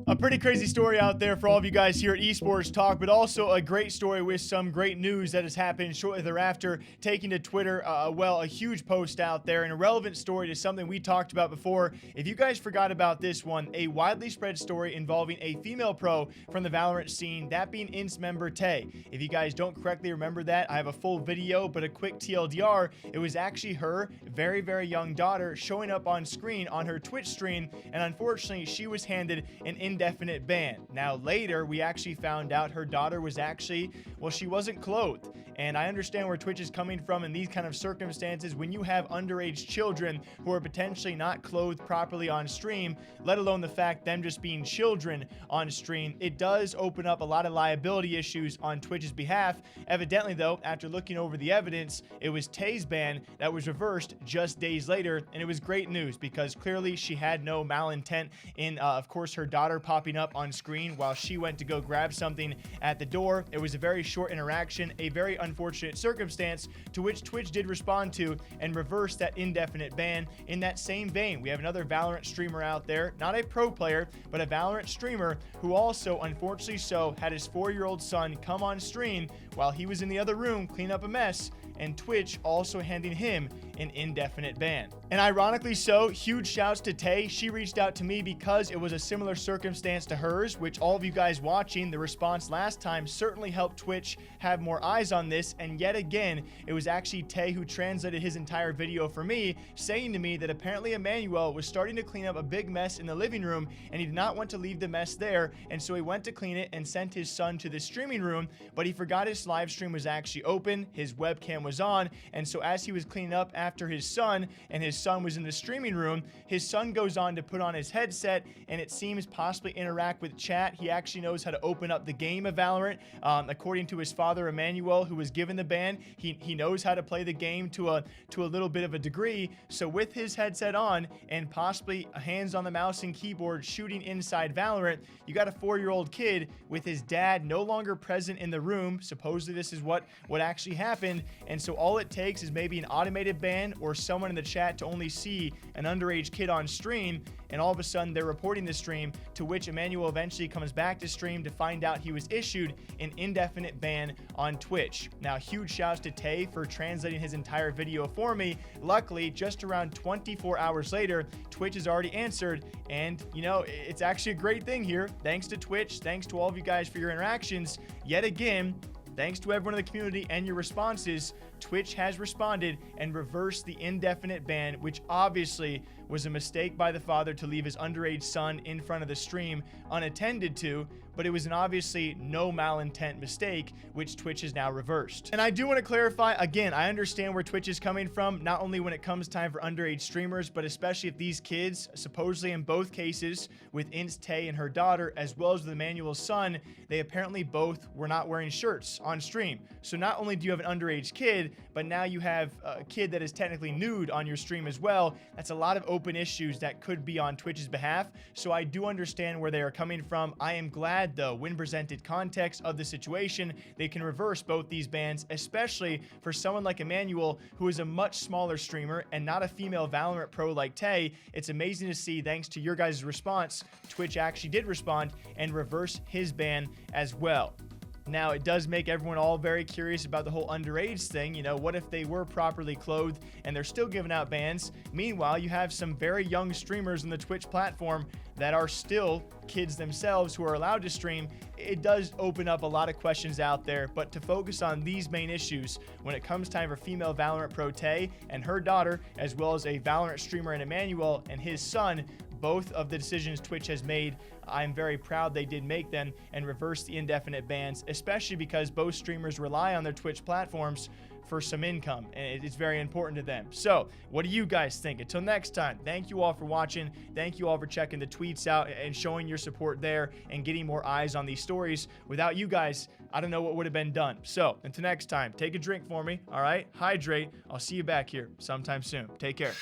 A pretty crazy story out there for all of you guys here at Esports Talk, but also a great story with some great news that has happened shortly thereafter, taking to Twitter, a huge post out there, and a relevant story to something we talked about before. If you guys forgot about this one, a widely spread story involving a female pro from the Valorant scene, that being INS member Tay. If you guys don't correctly remember that, I have a full video, but a quick TLDR, it was actually her very, very young daughter showing up on screen on her Twitch stream, and unfortunately, she was handed an indefinite ban. Now later, we actually found out her daughter was actually, well, she wasn't clothed. And I understand where Twitch is coming from in these kind of circumstances when you have underage children who are potentially not clothed properly on stream, let alone the fact them just being children on stream. It does open up a lot of liability issues on Twitch's behalf. Evidently though, after looking over the evidence, it was Tay's ban that was reversed just days later, and it was great news because clearly she had no malintent in, of course, her daughter popping up on screen while she went to go grab something at the door. It was a very short interaction, a very unfortunate circumstance, to which Twitch did respond to and reverse that indefinite ban. In that same vein, we have another Valorant streamer out there, not a pro player, but a Valorant streamer who also, unfortunately so, had his 4-year-old son come on stream while he was in the other room cleaning up a mess, and Twitch also handing him an indefinite ban. And ironically so, huge shouts to Tay. She reached out to me because it was a similar circumstance to hers, which all of you guys watching the response last time certainly helped Twitch have more eyes on this. And yet again, it was actually Tay who translated his entire video for me, saying to me that apparently Emmanuel was starting to clean up a big mess in the living room and he did not want to leave the mess there, and so he went to clean it and sent his son to the streaming room, but he forgot his live stream was actually open, his webcam was on, and so as he was cleaning up after his son, and his son was in the streaming room, his son goes on to put on his headset, and it seems possibly interact with chat. He actually knows how to open up the game of Valorant. According to his father, Emmanuel, who was given the ban, he knows how to play the game to a little bit of a degree. So with his headset on and possibly hands on the mouse and keyboard shooting inside Valorant, you got a 4-year-old kid with his dad no longer present in the room. Supposedly this is what actually happened, and so all it takes is maybe an automated ban or someone in the chat to only see an underage kid on stream, and all of a sudden they're reporting the stream, to which Emmanuel eventually comes back to stream to find out he was issued an indefinite ban on Twitch. Now, huge shouts to Tay for translating his entire video for me. Luckily, just around 24 hours later, Twitch has already answered, and you know, it's actually a great thing here. Thanks to Twitch, thanks to all of you guys for your interactions. Yet again, thanks to everyone in the community and your responses, Twitch has responded and reversed the indefinite ban, which obviously was a mistake by the father to leave his underage son in front of the stream unattended to, but it was an obviously no malintent mistake, which Twitch has now reversed. And I do want to clarify, again, I understand where Twitch is coming from, not only when it comes time for underage streamers, but especially if these kids, supposedly in both cases, with INS Tay and her daughter, as well as with Emmanuel's son, they apparently both were not wearing shirts on stream. So not only do you have an underage kid, but now you have a kid that is technically nude on your stream as well. That's a lot of open issues that could be on Twitch's behalf. So I do understand where they are coming from. I am glad, though, when presented context of the situation, they can reverse both these bans, especially for someone like Emmanuel, who is a much smaller streamer and not a female Valorant pro like Tay. It's amazing to see, thanks to your guys' response, Twitch actually did respond and reverse his ban as well. Now, it does make everyone all very curious about the whole underage thing. You know, what if they were properly clothed and they're still giving out bans? Meanwhile, you have some very young streamers on the Twitch platform that are still kids themselves who are allowed to stream. It does open up a lot of questions out there, but to focus on these main issues when it comes time for female Valorant pro Tay and her daughter, as well as a Valorant streamer in Emmanuel and his son, both of the decisions Twitch has made, I'm very proud they did make them and reverse the indefinite bans, especially because both streamers rely on their Twitch platforms for some income, and it's very important to them. So what do you guys think? Until next time, thank you all for watching. Thank you all for checking the tweets out and showing your support there and getting more eyes on these stories. Without you guys, I don't know what would have been done. So until next time, take a drink for me, all right? Hydrate. I'll see you back here sometime soon. Take care.